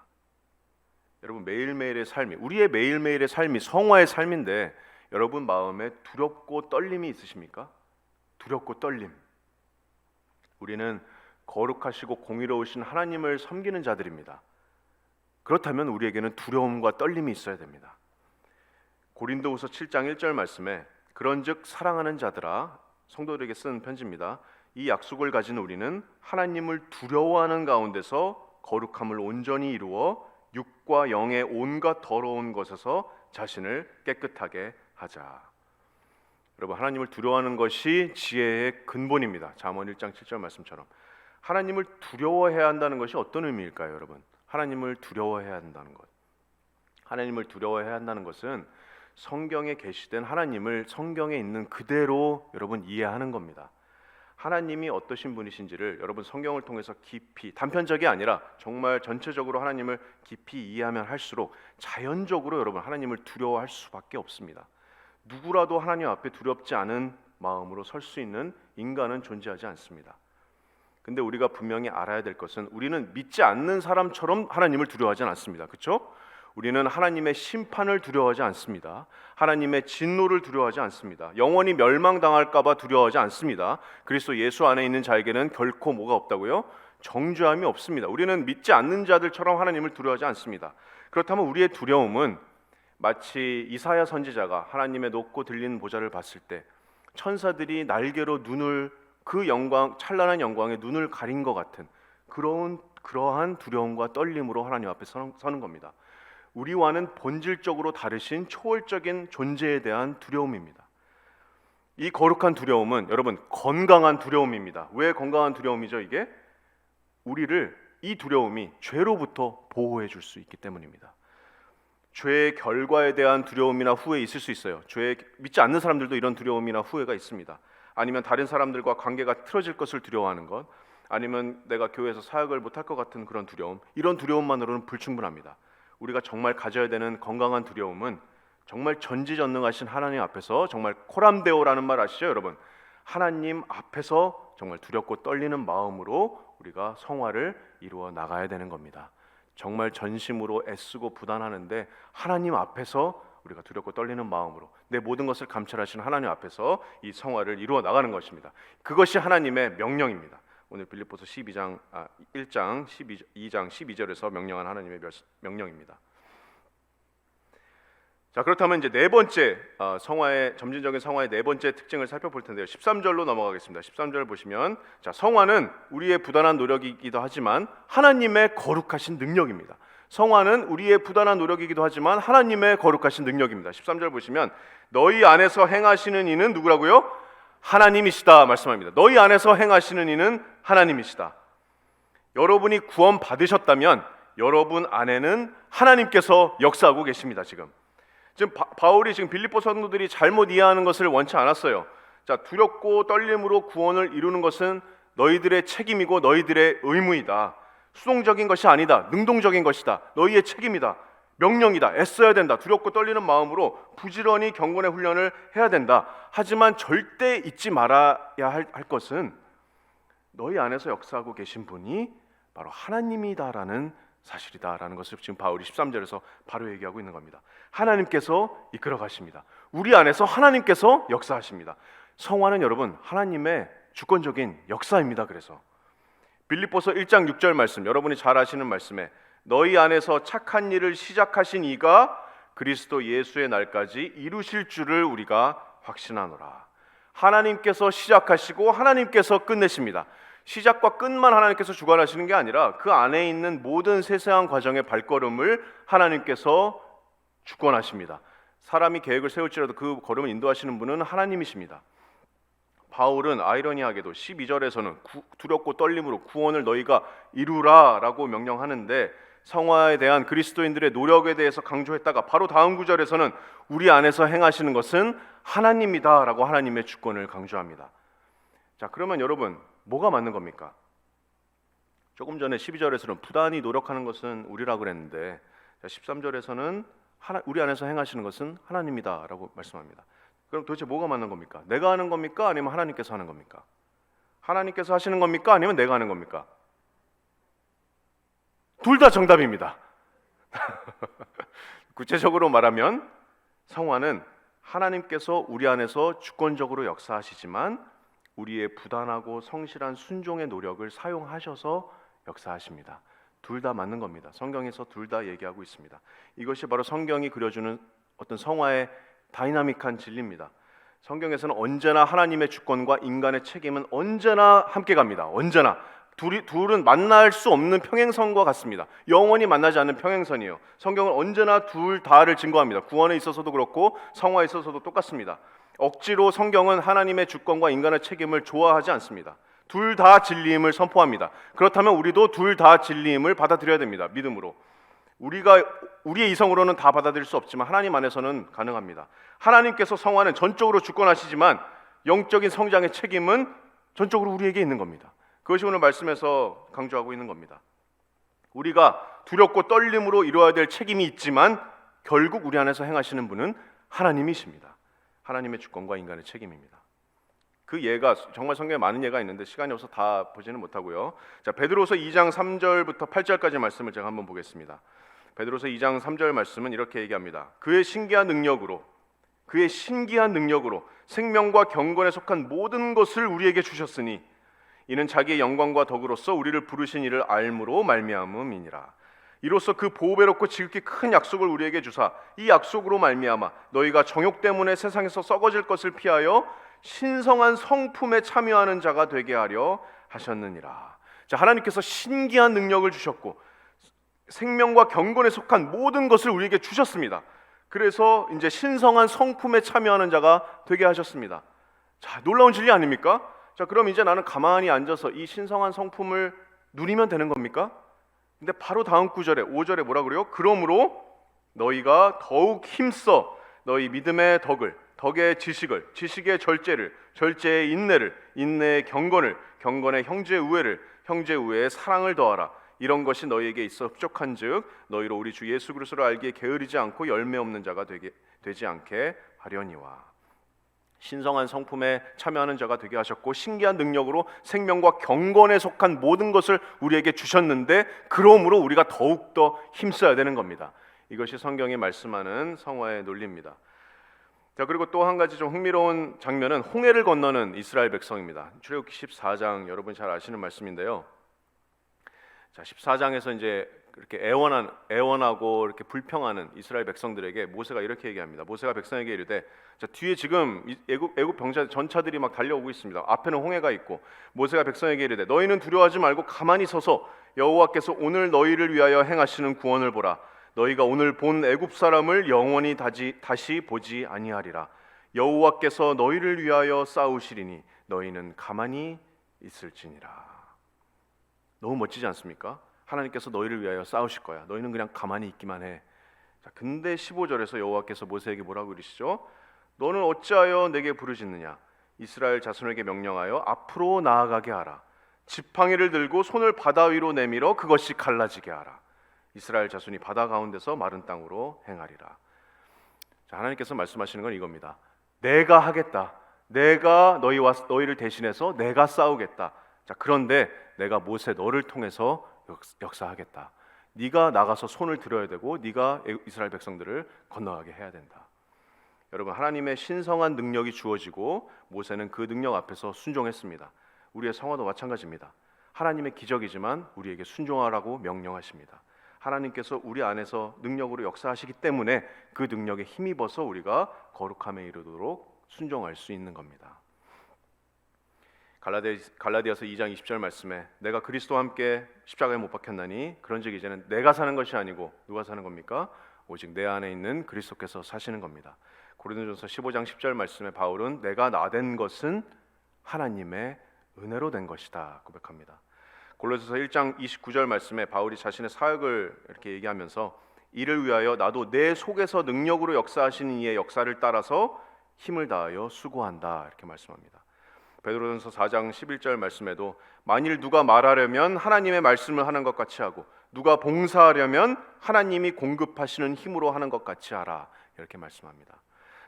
여러분 매일매일의 삶이 우리의 매일매일의 삶이 성화의 삶인데 여러분 마음에 두렵고 떨림이 있으십니까? 두렵고 떨림. 우리는 거룩하시고 공의로우신 하나님을 섬기는 자들입니다. 그렇다면 우리에게는 두려움과 떨림이 있어야 됩니다. 고린도후서 7장 1절 말씀에 그런즉 사랑하는 자들아, 성도들에게 쓴 편지입니다. 이 약속을 가진 우리는 하나님을 두려워하는 가운데서 거룩함을 온전히 이루어 육과 영의 온갖 더러운 것에서 자신을 깨끗하게 하자. 여러분 하나님을 두려워하는 것이 지혜의 근본입니다. 잠언 1장 7절 말씀처럼 하나님을 두려워해야 한다는 것이 어떤 의미일까요, 여러분? 하나님을 두려워해야 한다는 것. 하나님을 두려워해야 한다는 것은 성경에 계시된 하나님을 성경에 있는 그대로 여러분 이해하는 겁니다. 하나님이 어떠신 분이신지를 여러분 성경을 통해서 깊이 단편적이 아니라 정말 전체적으로 하나님을 깊이 이해하면 할수록 자연적으로 여러분 하나님을 두려워할 수밖에 없습니다. 누구라도 하나님 앞에 두렵지 않은 마음으로 설 수 있는 인간은 존재하지 않습니다. 근데 우리가 분명히 알아야 될 것은 우리는 믿지 않는 사람처럼 하나님을 두려워하지 않습니다. 그렇죠? 우리는 하나님의 심판을 두려워하지 않습니다. 하나님의 진노를 두려워하지 않습니다. 영원히 멸망당할까 봐 두려워하지 않습니다. 그리스도 예수 안에 있는 자에게는 결코 뭐가 없다고요? 정죄함이 없습니다. 우리는 믿지 않는 자들처럼 하나님을 두려워하지 않습니다. 그렇다면 우리의 두려움은 마치 이사야 선지자가 하나님의 높고 들리는 보좌를 봤을 때 천사들이 날개로 눈을 그 영광 찬란한 영광에 눈을 가린 것 같은 그러한 두려움과 떨림으로 하나님 앞에 서는 겁니다. 우리와는 본질적으로 다르신 초월적인 존재에 대한 두려움입니다. 이 거룩한 두려움은 여러분 건강한 두려움입니다. 왜 건강한 두려움이죠? 이게 우리를 이 두려움이 죄로부터 보호해 줄 수 있기 때문입니다. 죄의 결과에 대한 두려움이나 후회 있을 수 있어요. 믿지 않는 사람들도 이런 두려움이나 후회가 있습니다. 아니면 다른 사람들과 관계가 틀어질 것을 두려워하는 것, 아니면 내가 교회에서 사역을 못할 것 같은 그런 두려움, 이런 두려움만으로는 불충분합니다. 우리가 정말 가져야 되는 건강한 두려움은 정말 전지전능하신 하나님 앞에서 정말 코람데오라는 말 아시죠, 여러분? 하나님 앞에서 정말 두렵고 떨리는 마음으로 우리가 성화를 이루어 나가야 되는 겁니다. 정말 전심으로 애쓰고 부단하는데 하나님 앞에서 우리가 두렵고 떨리는 마음으로 내 모든 것을 감찰하시는 하나님 앞에서 이 성화를 이루어 나가는 것입니다. 그것이 하나님의 명령입니다. 오늘 빌립보서 1장 12절에서 명령한 하나님의 명령입니다. 자, 그렇다면 이제 네 번째 성화의 점진적인 성화의 네 번째 특징을 살펴볼 텐데요. 13절로 넘어가겠습니다. 13절 보시면 자, 성화는 우리의 부단한 노력이기도 하지만 하나님의 거룩하신 능력입니다. 성화는 우리의 부단한 노력이기도 하지만 하나님의 거룩하신 능력입니다. 13절 보시면 너희 안에서 행하시는 이는 누구라고요? 하나님이시다 말씀합니다. 너희 안에서 행하시는 이는 하나님이시다. 여러분이 구원 받으셨다면 여러분 안에는 하나님께서 역사하고 계십니다. 지금 바울이 지금 빌립보 성도들이 잘못 이해하는 것을 원치 않았어요. 자, 두렵고 떨림으로 구원을 이루는 것은 너희들의 책임이고 너희들의 의무이다. 수동적인 것이 아니다. 능동적인 것이다. 너희의 책임이다. 명령이다. 애써야 된다. 두렵고 떨리는 마음으로 부지런히 경건의 훈련을 해야 된다. 하지만 절대 잊지 말아야 할 것은 너희 안에서 역사하고 계신 분이 바로 하나님이다라는 사실이다라는 것을 지금 바울이 13절에서 바로 얘기하고 있는 겁니다. 하나님께서 이끌어 가십니다. 우리 안에서 하나님께서 역사하십니다. 성화는 여러분 하나님의 주권적인 역사입니다. 그래서 빌립보서 1장 6절 말씀, 여러분이 잘 아시는 말씀에 너희 안에서 착한 일을 시작하신 이가 그리스도 예수의 날까지 이루실 줄을 우리가 확신하노라. 하나님께서 시작하시고 하나님께서 끝내십니다. 시작과 끝만 하나님께서 주관하시는 게 아니라 그 안에 있는 모든 세세한 과정의 발걸음을 하나님께서 주권하십니다. 사람이 계획을 세울지라도 그 걸음을 인도하시는 분은 하나님이십니다. 바울은 아이러니하게도 12절에서는 두렵고 떨림으로 구원을 너희가 이루라 라고 명령하는데 성화에 대한 그리스도인들의 노력에 대해서 강조했다가 바로 다음 구절에서는 우리 안에서 행하시는 것은 하나님이다 라고 하나님의 주권을 강조합니다. 자, 그러면 여러분 뭐가 맞는 겁니까? 조금 전에 12절에서는 부단히 노력하는 것은 우리라고 그랬는데 13절에서는 우리 안에서 행하시는 것은 하나님이다 라고 말씀합니다. 그럼 도대체 뭐가 맞는 겁니까? 내가 하는 겁니까? 아니면 하나님께서 하는 겁니까? 하나님께서 하시는 겁니까? 아니면 내가 하는 겁니까? 둘 다 정답입니다. 구체적으로 말하면 성화는 하나님께서 우리 안에서 주권적으로 역사하시지만 우리의 부단하고 성실한 순종의 노력을 사용하셔서 역사하십니다. 둘 다 맞는 겁니다. 성경에서 둘 다 얘기하고 있습니다. 이것이 바로 성경이 그려주는 어떤 성화의 다이나믹한 진리입니다. 성경에서는 언제나 하나님의 주권과 인간의 책임은 언제나 함께 갑니다. 언제나 둘은 만날 수 없는 평행선과 같습니다. 영원히 만나지 않는 평행선이에요. 성경은 언제나 둘 다를 증거합니다. 구원에 있어서도 그렇고 성화에 있어서도 똑같습니다. 억지로 성경은 하나님의 주권과 인간의 책임을 좋아하지 않습니다. 둘 다 진리임을 선포합니다. 그렇다면 우리도 둘 다 진리임을 받아들여야 됩니다. 믿음으로. 우리가 우리의 이성으로는 다 받아들일 수 없지만 하나님 안에서는 가능합니다. 하나님께서 성화는 전적으로 주권하시지만 영적인 성장의 책임은 전적으로 우리에게 있는 겁니다. 그것이 오늘 말씀에서 강조하고 있는 겁니다. 우리가 두렵고 떨림으로 이루어야 될 책임이 있지만 결국 우리 안에서 행하시는 분은 하나님이십니다. 하나님의 주권과 인간의 책임입니다. 그 예가 정말 성경에 많은 예가 있는데 시간이 없어서 다 보지는 못하고요. 자, 베드로서 2장 3절부터 8절까지 말씀을 제가 한번 보겠습니다. 베드로서 2장 3절 말씀은 이렇게 얘기합니다. 그의 신기한 능력으로 생명과 경건에 속한 모든 것을 우리에게 주셨으니 이는 자기의 영광과 덕으로서 우리를 부르신 이를 알므로 말미암음이니라. 이로써 그 보배롭고 지극히 큰 약속을 우리에게 주사 이 약속으로 말미암아 너희가 정욕 때문에 세상에서 썩어질 것을 피하여 신성한 성품에 참여하는 자가 되게 하려 하셨느니라. 자, 하나님께서 신기한 능력을 주셨고 생명과 경건에 속한 모든 것을 우리에게 주셨습니다. 그래서 이제 신성한 성품에 참여하는 자가 되게 하셨습니다. 자, 놀라운 진리 아닙니까? 자, 그럼 이제 나는 가만히 앉아서 이 신성한 성품을 누리면 되는 겁니까? 근데 바로 다음 구절에 5절에 뭐라 그래요? 그러므로 너희가 더욱 힘써 너희 믿음의 덕을, 덕의 지식을, 지식의 절제를, 절제의 인내를, 인내의 경건을, 경건의 형제의 우애를, 형제의 우애에 사랑을 더하라. 이런 것이 너희에게 있어 흡족한즉 너희로 우리 주 예수 그리스도를 알기에 게으르지 않고 열매 없는 자가 되지 않게 하려니와. 신성한 성품에 참여하는 자가 되게 하셨고 신기한 능력으로 생명과 경건에 속한 모든 것을 우리에게 주셨는데 그러므로 우리가 더욱더 힘써야 되는 겁니다. 이것이 성경이 말씀하는 성화의 논리입니다. 자, 그리고 또 한 가지 좀 흥미로운 장면은 홍해를 건너는 이스라엘 백성입니다. 출애굽기 14장 여러분 잘 아시는 말씀인데요. 자, 14장에서 이제 그렇게 애원하고 이렇게 불평하는 이스라엘 백성들에게 모세가 이렇게 얘기합니다. 모세가 백성에게 이르되, 자, 뒤에 지금 애굽 병사 전차들이 막 달려오고 있습니다. 앞에는 홍해가 있고 모세가 백성에게 이르되 너희는 두려워하지 말고 가만히 서서 여호와께서 오늘 너희를 위하여 행하시는 구원을 보라. 너희가 오늘 본 애굽 사람을 영원히 다시 보지 아니하리라. 여호와께서 너희를 위하여 싸우시리니 너희는 가만히 있을지니라. 너무 멋지지 않습니까? 하나님께서 너희를 위하여 싸우실 거야. 너희는 그냥 가만히 있기만 해. 자, 근데 15절에서 여호와께서 모세에게 뭐라고 이르시죠? 너는 어찌하여 내게 부르짖느냐? 이스라엘 자손에게 명령하여 앞으로 나아가게 하라. 지팡이를 들고 손을 바다 위로 내밀어 그것이 갈라지게 하라. 이스라엘 자손이 바다 가운데서 마른 땅으로 행하리라. 자, 하나님께서 말씀하시는 건 이겁니다. 내가 하겠다. 내가 너희를 대신해서 내가 싸우겠다. 자, 그런데 내가 모세 너를 통해서 역사하겠다. 네가 나가서 손을 들어야 되고 네가 이스라엘 백성들을 건너가게 해야 된다. 여러분, 하나님의 신성한 능력이 주어지고 모세는 그 능력 앞에서 순종했습니다. 우리의 성화도 마찬가지입니다. 하나님의 기적이지만 우리에게 순종하라고 명령하십니다. 하나님께서 우리 안에서 능력으로 역사하시기 때문에 그 능력에 힘입어서 우리가 거룩함에 이르도록 순종할 수 있는 겁니다. 갈라디아서 2장 20절 말씀에 내가 그리스도와 함께 십자가에 못 박혔나니 그런즉 이제는 내가 사는 것이 아니고 누가 사는 겁니까? 오직 내 안에 있는 그리스도께서 사시는 겁니다. 고린도전서 15장 10절 말씀에 바울은 내가 나된 것은 하나님의 은혜로 된 것이다 고백합니다. 골로새서 1장 29절 말씀에 바울이 자신의 사역을 이렇게 얘기하면서 이를 위하여 나도 내 속에서 능력으로 역사하시는 이의 역사를 따라서 힘을 다하여 수고한다 이렇게 말씀합니다. 베드로전서 4장 11절 말씀에도 만일 누가 말하려면 하나님의 말씀을 하는 것 같이 하고 누가 봉사하려면 하나님이 공급하시는 힘으로 하는 것 같이 하라 이렇게 말씀합니다.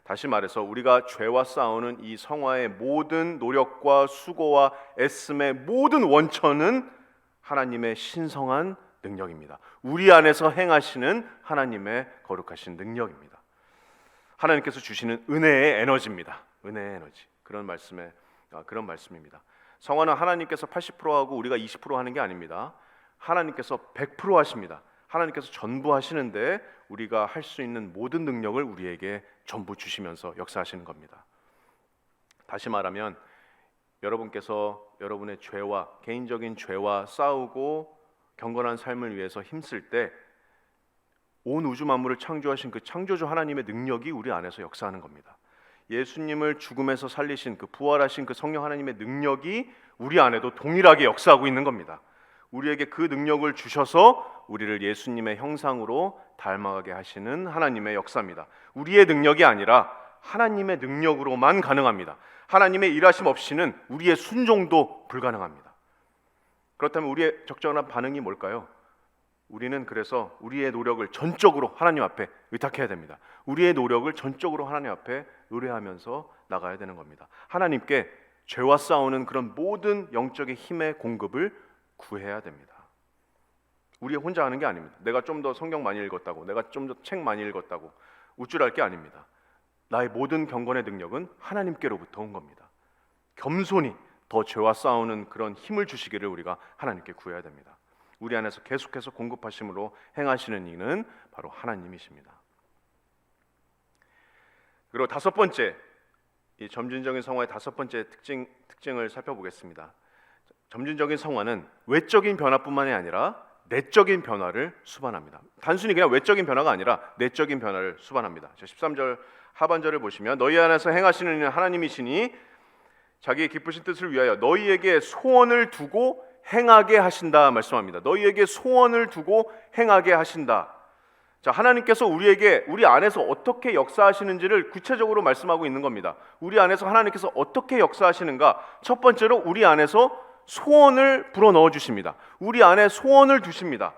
다시 말해서 우리가 죄와 싸우는 이 성화의 모든 노력과 수고와 애씀의 모든 원천은 하나님의 신성한 능력입니다. 우리 안에서 행하시는 하나님의 거룩하신 능력입니다. 하나님께서 주시는 은혜의 에너지입니다. 은혜의 에너지. 그런 말씀입니다. 성화는 하나님께서 80%하고 우리가 20% 하는 게 아닙니다. 하나님께서 100% 하십니다. 하나님께서 전부 하시는데 우리가 할 수 있는 모든 능력을 우리에게 전부 주시면서 역사하시는 겁니다. 다시 말하면 여러분께서 여러분의 죄와 개인적인 죄와 싸우고 경건한 삶을 위해서 힘쓸 때 온 우주 만물을 창조하신 그 창조주 하나님의 능력이 우리 안에서 역사하는 겁니다. 예수님을 죽음에서 살리신 그 부활하신 그 성령 하나님의 능력이 우리 안에도 동일하게 역사하고 있는 겁니다. 우리에게 그 능력을 주셔서 우리를 예수님의 형상으로 닮아가게 하시는 하나님의 역사입니다. 우리의 능력이 아니라 하나님의 능력으로만 가능합니다. 하나님의 일하심 없이는 우리의 순종도 불가능합니다. 그렇다면 우리의 적절한 반응이 뭘까요? 우리는 그래서 우리의 노력을 전적으로 하나님 앞에 의탁해야 됩니다. 우리의 노력을 전적으로 하나님 앞에 의뢰하면서 나가야 되는 겁니다. 하나님께 죄와 싸우는 그런 모든 영적인 힘의 공급을 구해야 됩니다. 우리 혼자 하는 게 아닙니다. 내가 좀 더 성경 많이 읽었다고, 내가 좀 더 책 많이 읽었다고 우쭐할 게 아닙니다. 나의 모든 경건의 능력은 하나님께로부터 온 겁니다. 겸손히 더 죄와 싸우는 그런 힘을 주시기를 우리가 하나님께 구해야 됩니다. 우리 안에서 계속해서 공급하심으로 행하시는 이는 바로 하나님이십니다. 그리고 다섯 번째, 이 점진적인 성화의 다섯 번째 특징을 살펴보겠습니다. 점진적인 성화는 외적인 변화뿐만이 아니라 내적인 변화를 수반합니다. 단순히 그냥 외적인 변화가 아니라 내적인 변화를 수반합니다. 13절 하반절을 보시면 너희 안에서 행하시는 이는 하나님이시니 자기의 기쁘신 뜻을 위하여 너희에게 소원을 두고 행하게 하신다 말씀합니다. 너희에게 소원을 두고 행하게 하신다. 자, 하나님께서 우리 안에서 어떻게 역사하시는지를 구체적으로 말씀하고 있는 겁니다. 우리 안에서 하나님께서 어떻게 역사하시는가? 첫 번째로 우리 안에서 소원을 불어넣어 주십니다. 우리 안에 소원을 두십니다.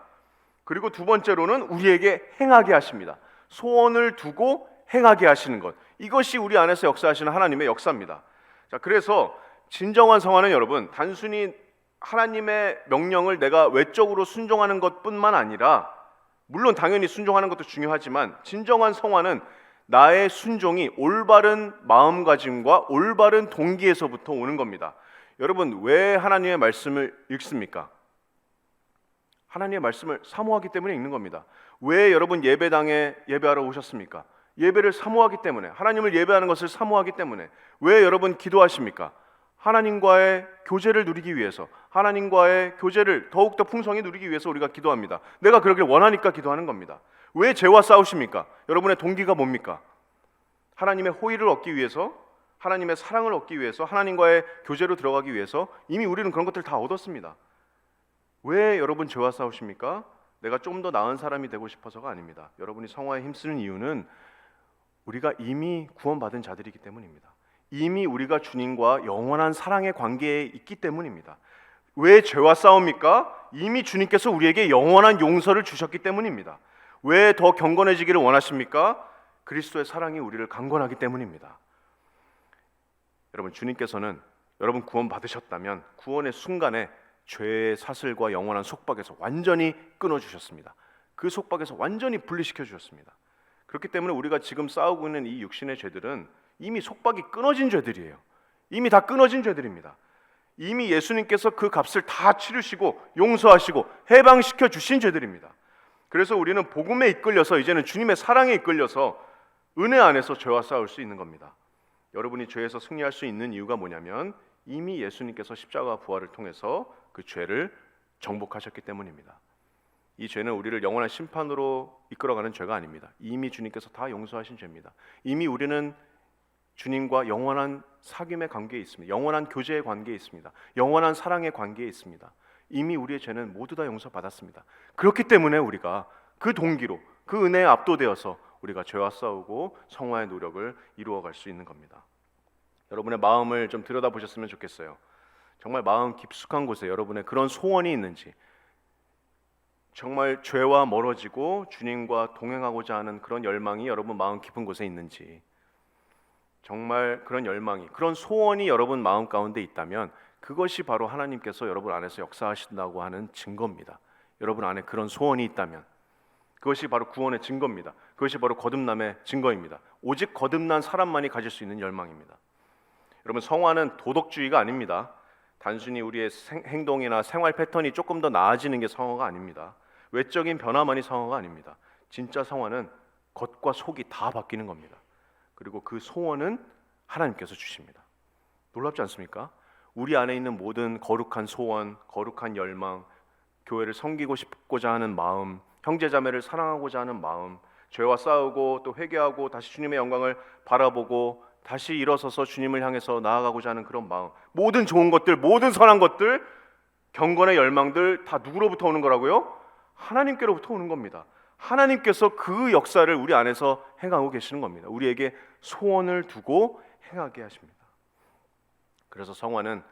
그리고 두 번째로는 우리에게 행하게 하십니다. 소원을 두고 행하게 하시는 것, 이것이 우리 안에서 역사하시는 하나님의 역사입니다. 자, 그래서 진정한 성화는 여러분 단순히 하나님의 명령을 내가 외적으로 순종하는 것뿐만 아니라, 물론 당연히 순종하는 것도 중요하지만 진정한 성화는 나의 순종이 올바른 마음가짐과 올바른 동기에서부터 오는 겁니다. 여러분, 왜 하나님의 말씀을 읽습니까? 하나님의 말씀을 사모하기 때문에 읽는 겁니다. 왜 여러분 예배당에 예배하러 오셨습니까? 예배를 사모하기 때문에, 하나님을 예배하는 것을 사모하기 때문에. 왜 여러분 기도하십니까? 하나님과의 교제를 누리기 위해서, 하나님과의 교제를 더욱더 풍성히 누리기 위해서 우리가 기도합니다. 내가 그러길 원하니까 기도하는 겁니다. 왜 죄와 싸우십니까? 여러분의 동기가 뭡니까? 하나님의 호의를 얻기 위해서, 하나님의 사랑을 얻기 위해서, 하나님과의 교제로 들어가기 위해서. 이미 우리는 그런 것들 다 얻었습니다. 왜 여러분 죄와 싸우십니까? 내가 좀 더 나은 사람이 되고 싶어서가 아닙니다. 여러분이 성화에 힘쓰는 이유는 우리가 이미 구원받은 자들이기 때문입니다. 이미 우리가 주님과 영원한 사랑의 관계에 있기 때문입니다. 왜 죄와 싸웁니까? 이미 주님께서 우리에게 영원한 용서를 주셨기 때문입니다. 왜 더 경건해지기를 원하십니까? 그리스도의 사랑이 우리를 강건하기 때문입니다. 여러분, 주님께서는 여러분 구원 받으셨다면 구원의 순간에 죄의 사슬과 영원한 속박에서 완전히 끊어주셨습니다. 그 속박에서 완전히 분리시켜 주셨습니다. 그렇기 때문에 우리가 지금 싸우고 있는 이 육신의 죄들은 이미 속박이 끊어진 죄들이에요. 이미 다 끊어진 죄들입니다. 이미 예수님께서 그 값을 다 치르시고 용서하시고 해방시켜 주신 죄들입니다. 그래서 우리는 복음에 이끌려서, 이제는 주님의 사랑에 이끌려서 은혜 안에서 죄와 싸울 수 있는 겁니다. 여러분이 죄에서 승리할 수 있는 이유가 뭐냐면 이미 예수님께서 십자가 부활을 통해서 그 죄를 정복하셨기 때문입니다. 이 죄는 우리를 영원한 심판으로 이끌어가는 죄가 아닙니다. 이미 주님께서 다 용서하신 죄입니다. 이미 우리는 주님과 영원한 사귐의 관계에 있습니다. 영원한 교제의 관계에 있습니다. 영원한 사랑의 관계에 있습니다. 이미 우리의 죄는 모두 다 용서받았습니다. 그렇기 때문에 우리가 그 동기로, 그 은혜에 압도되어서 우리가 죄와 싸우고 성화의 노력을 이루어갈 수 있는 겁니다. 여러분의 마음을 좀 들여다보셨으면 좋겠어요. 정말 마음 깊숙한 곳에 여러분의 그런 소원이 있는지, 정말 죄와 멀어지고 주님과 동행하고자 하는 그런 열망이 여러분 마음 깊은 곳에 있는지, 정말 그런 열망이, 그런 소원이 여러분 마음 가운데 있다면 그것이 바로 하나님께서 여러분 안에서 역사하신다고 하는 증거입니다. 여러분 안에 그런 소원이 있다면 그것이 바로 구원의 증거입니다. 그것이 바로 거듭남의 증거입니다. 오직 거듭난 사람만이 가질 수 있는 열망입니다. 여러분, 성화는 도덕주의가 아닙니다. 단순히 우리의 행동이나 생활 패턴이 조금 더 나아지는 게 성화가 아닙니다. 외적인 변화만이 성화가 아닙니다. 진짜 성화는 겉과 속이 다 바뀌는 겁니다. 그리고 그 소원은 하나님께서 주십니다. 놀랍지 않습니까? 우리 안에 있는 모든 거룩한 소원, 거룩한 열망, 교회를 섬기고 싶고자 하는 마음, 형제자매를 사랑하고자 하는 마음, 죄와 싸우고 또 회개하고 다시 주님의 영광을 바라보고 다시 일어서서 주님을 향해서 나아가고자 하는 그런 마음, 모든 좋은 것들, 모든 선한 것들, 경건의 열망들 다 누구로부터 오는 거라고요? 하나님께로부터 오는 겁니다. 하나님께서 그 역사를 우리 안에서 행하고 계시는 겁니다. 우리에게 소원을 두고 행하게 하십니다. 그래서 성화는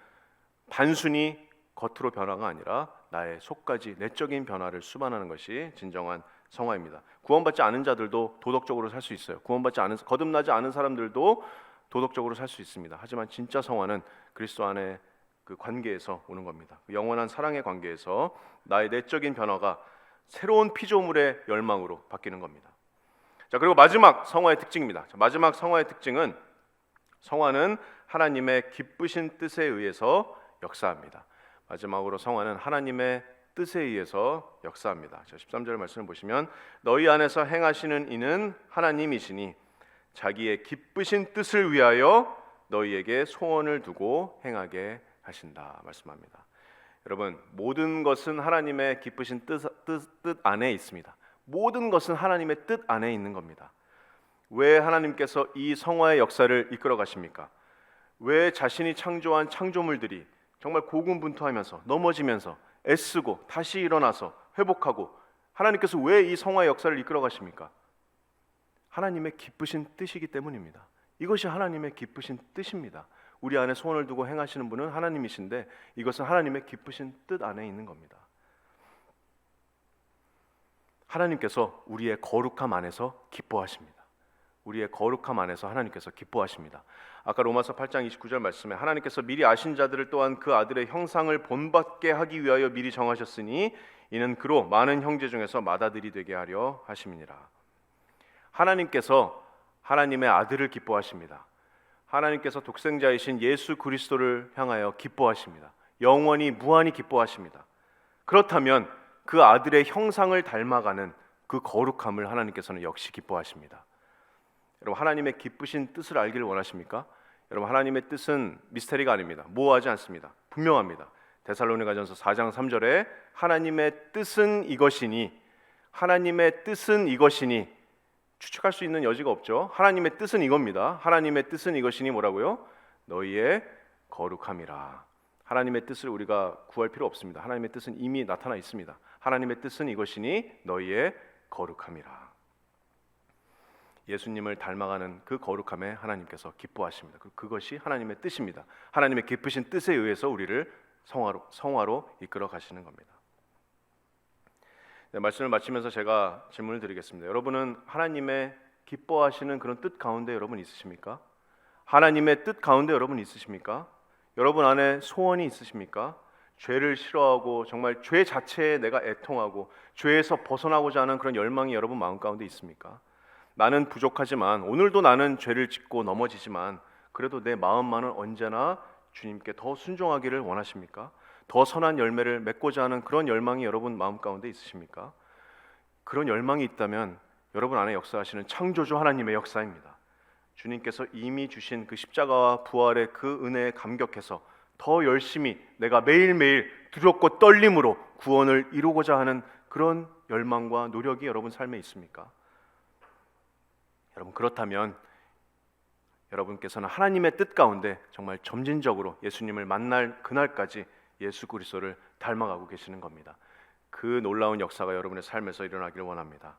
단순히 겉으로 변화가 아니라 나의 속까지 내적인 변화를 수반하는 것이 진정한 성화입니다. 구원받지 않은 자들도 도덕적으로 살 수 있어요. 거듭나지 않은 사람들도 도덕적으로 살 수 있습니다. 하지만 진짜 성화는 그리스도 안에 그 관계에서 오는 겁니다. 그 영원한 사랑의 관계에서 나의 내적인 변화가 새로운 피조물의 열망으로 바뀌는 겁니다. 자, 그리고 마지막 성화의 특징입니다. 마지막 성화의 특징은 성화는 하나님의 기쁘신 뜻에 의해서 역사합니다. 마지막으로 성화는 하나님의 뜻에 의해서 역사합니다. 13절 말씀을 보시면 너희 안에서 행하시는 이는 하나님이시니 자기의 기쁘신 뜻을 위하여 너희에게 소원을 두고 행하게 하신다 말씀합니다. 여러분, 모든 것은 하나님의 기쁘신 뜻 안에 있습니다. 모든 것은 하나님의 뜻 안에 있는 겁니다. 왜 하나님께서 이 성화의 역사를 이끌어 가십니까? 왜 자신이 창조한 창조물들이 정말 고군분투하면서 넘어지면서 애쓰고 다시 일어나서 회복하고, 하나님께서 왜 이 성화의 역사를 이끌어 가십니까? 하나님의 기쁘신 뜻이기 때문입니다. 이것이 하나님의 기쁘신 뜻입니다. 우리 안에 소원을 두고 행하시는 분은 하나님이신데 이것은 하나님의 기쁘신 뜻 안에 있는 겁니다. 하나님께서 우리의 거룩함 안에서 기뻐하십니다. 우리의 거룩함 안에서 하나님께서 기뻐하십니다. 아까 로마서 8장 29절 말씀에 하나님께서 미리 아신 자들을 또한 그 아들의 형상을 본받게 하기 위하여 미리 정하셨으니 이는 그로 많은 형제 중에서 맏아들이 되게 하려 하심이니라. 하나님께서 하나님의 아들을 기뻐하십니다. 하나님께서 독생자이신 예수 그리스도를 향하여 기뻐하십니다. 영원히 무한히 기뻐하십니다. 그렇다면 그 아들의 형상을 닮아가는 그 거룩함을 하나님께서는 역시 기뻐하십니다. 여러분, 하나님의 기쁘신 뜻을 알기를 원하십니까? 여러분, 하나님의 뜻은 미스테리가 아닙니다. 모호하지 않습니다. 분명합니다. 데살로니가전서 4장 3절에 하나님의 뜻은 이것이니, 하나님의 뜻은 이것이니, 추측할 수 있는 여지가 없죠. 하나님의 뜻은 이겁니다. 하나님의 뜻은 이것이니 뭐라고요? 너희의 거룩함이라. 하나님의 뜻을 우리가 구할 필요 없습니다. 하나님의 뜻은 이미 나타나 있습니다. 하나님의 뜻은 이것이니 너희의 거룩함이라. 예수님을 닮아가는 그 거룩함에 하나님께서 기뻐하십니다. 그것이 하나님의 뜻입니다. 하나님의 깊으신 뜻에 의해서 우리를 성화로 이끌어 가시는 겁니다. 네, 말씀을 마치면서 제가 질문을 드리겠습니다. 여러분은 하나님의 기뻐하시는 그런 뜻 가운데 여러분 있으십니까? 하나님의 뜻 가운데 여러분 있으십니까? 여러분 안에 소원이 있으십니까? 죄를 싫어하고 정말 죄 자체에 내가 애통하고 죄에서 벗어나고자 하는 그런 열망이 여러분 마음 가운데 있습니까? 나는 부족하지만, 오늘도 나는 죄를 짓고 넘어지지만 그래도 내 마음만은 언제나 주님께 더 순종하기를 원하십니까? 더 선한 열매를 맺고자 하는 그런 열망이 여러분 마음 가운데 있으십니까? 그런 열망이 있다면 여러분 안에 역사하시는 창조주 하나님의 역사입니다. 주님께서 이미 주신 그 십자가와 부활의 그 은혜에 감격해서 더 열심히 내가 매일매일 두렵고 떨림으로 구원을 이루고자 하는 그런 열망과 노력이 여러분 삶에 있습니까? 여러분, 그렇다면 여러분께서는 하나님의 뜻 가운데 정말 점진적으로 예수님을 만날 그날까지 예수 그리스도를 닮아가고 계시는 겁니다. 그 놀라운 역사가 여러분의 삶에서 일어나기를 원합니다.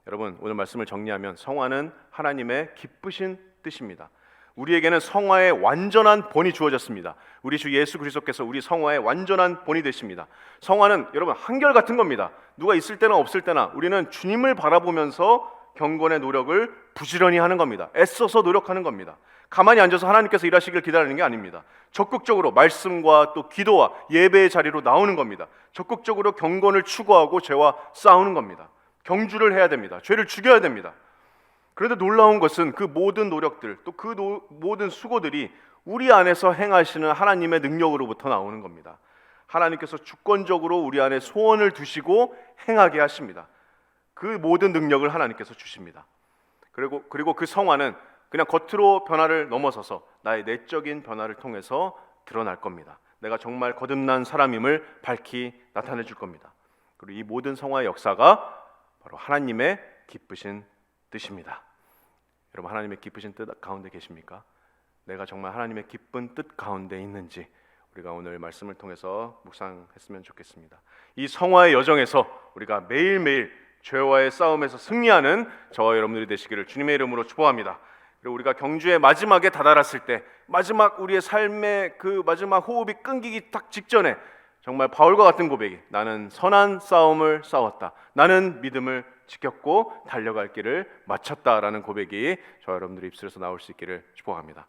여러분, 오늘 말씀을 정리하면 성화는 하나님의 기쁘신 뜻입니다. 우리에게는 성화의 완전한 본이 주어졌습니다. 우리 주 예수 그리스도께서 우리 성화의 완전한 본이 되십니다. 성화는 여러분 한결같은 겁니다. 누가 있을 때나 없을 때나 우리는 주님을 바라보면서 경건의 노력을 부지런히 하는 겁니다. 애써서 노력하는 겁니다. 가만히 앉아서 하나님께서 일하시길 기다리는 게 아닙니다. 적극적으로 말씀과 또 기도와 예배의 자리로 나오는 겁니다. 적극적으로 경건을 추구하고 죄와 싸우는 겁니다. 경주를 해야 됩니다. 죄를 죽여야 됩니다. 그런데 놀라운 것은 그 모든 노력들, 또 그 모든 수고들이 우리 안에서 행하시는 하나님의 능력으로부터 나오는 겁니다. 하나님께서 주권적으로 우리 안에 소원을 두시고 행하게 하십니다. 그 모든 능력을 하나님께서 주십니다. 그리고 그 성화는 그냥 겉으로 변화를 넘어서서 나의 내적인 변화를 통해서 드러날 겁니다. 내가 정말 거듭난 사람임을 밝히 나타내 줄 겁니다. 그리고 이 모든 성화의 역사가 바로 하나님의 기쁘신 뜻입니다. 여러분, 하나님의 기쁘신 뜻 가운데 계십니까? 내가 정말 하나님의 기쁜 뜻 가운데 있는지 우리가 오늘 말씀을 통해서 묵상했으면 좋겠습니다. 이 성화의 여정에서 우리가 매일매일 죄와의 싸움에서 승리하는 저와 여러분들이 되시기를 주님의 이름으로 축복합니다. 그리고 우리가 경주의 마지막에 다다랐을 때, 마지막 우리의 삶의 그 마지막 호흡이 끊기기 딱 직전에 정말 바울과 같은 고백이, 나는 선한 싸움을 싸웠다, 나는 믿음을 지켰고 달려갈 길을 마쳤다라는 고백이 저와 여러분들의 입술에서 나올 수 있기를 축복합니다.